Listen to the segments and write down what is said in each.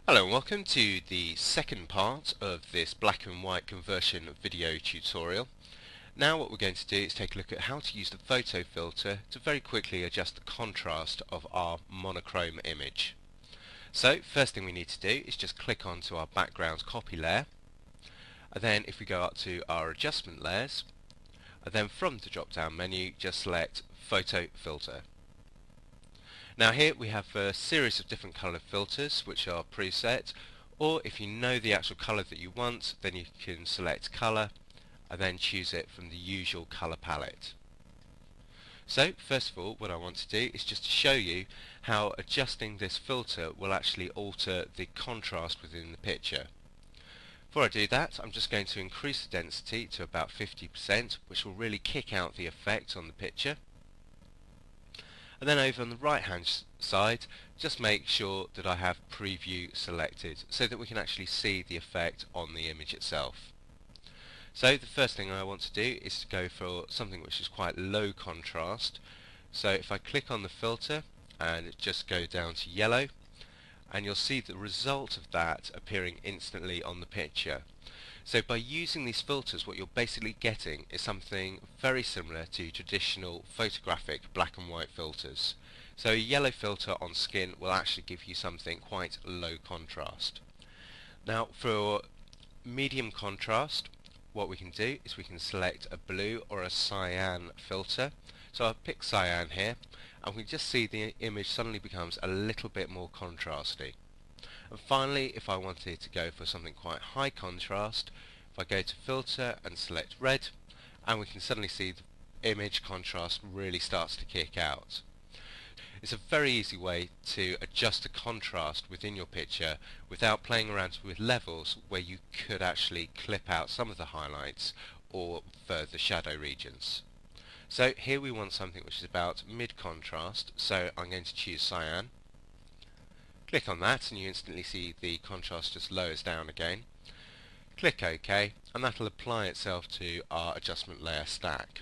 Hello and welcome to the second part of this black and white conversion video tutorial. Now what we're going to do is take a look at how to use the photo filter to very quickly adjust the contrast of our monochrome image. So first thing we need to do is just click onto our background copy layer, and then if we go up to our adjustment layers, and then from the drop down menu just select photo filter. Now here we have a series of different color filters which are preset, or if you know the actual color that you want, then you can select color and then choose it from the usual color palette. So first of all, what I want to do is just to show you how adjusting this filter will actually alter the contrast within the picture. Before I do that, I'm just going to increase the density to about 50%, which will really kick out the effect on the picture. And then over on the right hand side, just make sure that I have preview selected so that we can actually see the effect on the image itself. So the first thing I want to do is to go for something which is quite low contrast. So if I click on the filter and just go down to yellow, and you'll see the result of that appearing instantly on the picture. So by using these filters, what you're basically getting is something very similar to traditional photographic black and white filters. So a yellow filter on skin will actually give you something quite low contrast. Now for medium contrast, what we can do is we can select a blue or a cyan filter. So I'll pick cyan here, and we just see the image suddenly becomes a little bit more contrasty. And finally, if I wanted to go for something quite high contrast, if I go to filter and select red, and we can suddenly see the image contrast really starts to kick out. It's a very easy way to adjust the contrast within your picture without playing around with levels where you could actually clip out some of the highlights or further shadow regions. So here we want something which is about mid contrast, so I'm going to choose cyan. Click on that and you instantly see the contrast just lowers down again. Click OK, and that'll apply itself to our adjustment layer stack.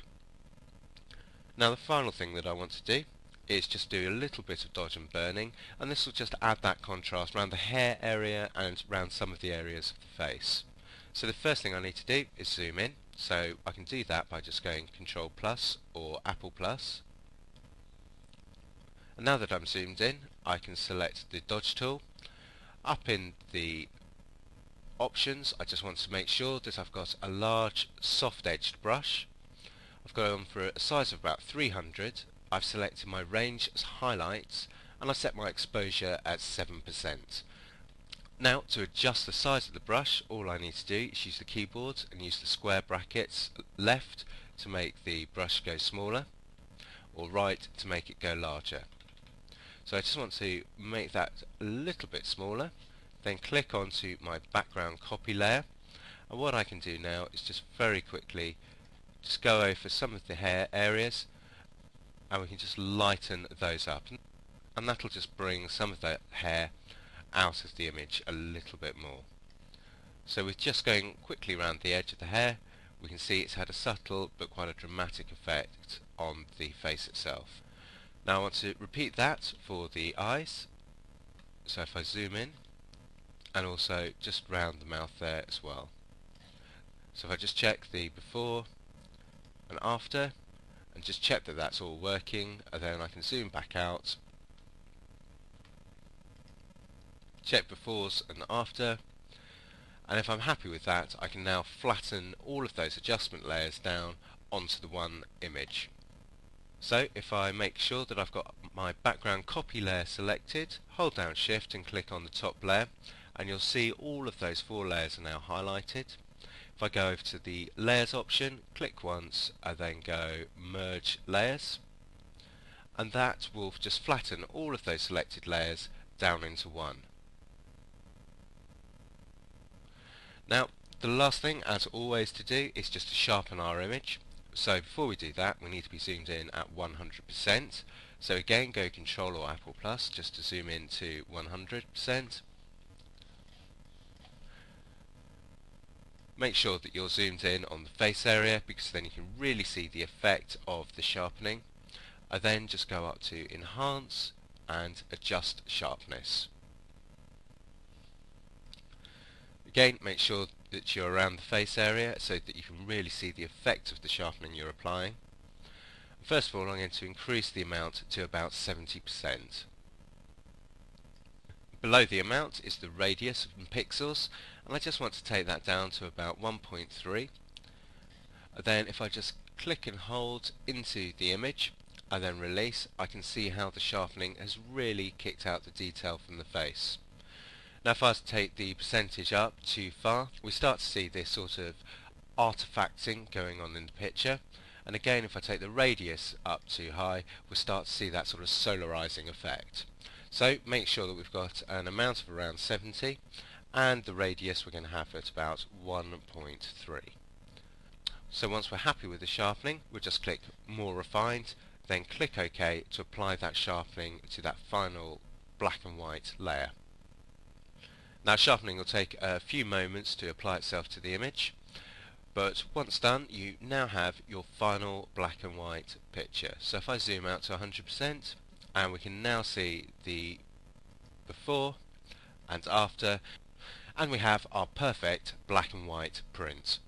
Now the final thing that I want to do is just do a little bit of dodge and burning, and this will just add that contrast around the hair area and around some of the areas of the face. So the first thing I need to do is zoom in, so I can do that by just going Control plus or Apple plus. And now that I'm zoomed in, I can select the dodge tool. Up in the options, I just want to make sure that I've got a large soft edged brush. I've gone for a size of about 300. I've selected my range as highlights, and I've set my exposure at 7%. Now to adjust the size of the brush, all I need to do is use the keyboard and use the square brackets left to make the brush go smaller, or right to make it go larger. So I just want to make that a little bit smaller, then click onto my background copy layer, and what I can do now is just very quickly just go over some of the hair areas, and we can just lighten those up, and that'll just bring some of the hair out of the image a little bit more. So with just going quickly around the edge of the hair, we can see it's had a subtle but quite a dramatic effect on the face itself. Now I want to repeat that for the eyes, so if I zoom in, and also just round the mouth there as well. So if I just check the before and after, and just check that that's all working, and then I can zoom back out, check befores and after, and if I'm happy with that, I can now flatten all of those adjustment layers down onto the one image. So if I make sure that I've got my background copy layer selected, hold down shift and click on the top layer, and you'll see all of those 4 layers are now highlighted. If I go over to the layers option, click once and then go merge layers, and that will just flatten all of those selected layers down into one. Now the last thing as always to do is just to sharpen our image. So before we do that, we need to be zoomed in at 100%. So again, go Control or Apple plus just to zoom in to 100%. Make sure that you're zoomed in on the face area, because then you can really see the effect of the sharpening. And then just go up to Enhance and Adjust Sharpness. Again, make sure that you're around the face area so that you can really see the effect of the sharpening you're applying. First of all, I'm going to increase the amount to about 70%. Below the amount is the radius in pixels, and I just want to take that down to about 1.3. Then if I just click and hold into the image, I then release, I can see how the sharpening has really kicked out the detail from the face. Now if I was to take the percentage up too far, we start to see this sort of artifacting going on in the picture. And again, if I take the radius up too high, we'll start to see that sort of solarizing effect. So make sure that we've got an amount of around 70, and the radius we're going to have at about 1.3. So once we're happy with the sharpening, we'll just click More Refined, then click OK to apply that sharpening to that final black and white layer. Now sharpening will take a few moments to apply itself to the image, but once done, you now have your final black and white picture. So if I zoom out to 100%, and we can now see the before and after, and we have our perfect black and white print.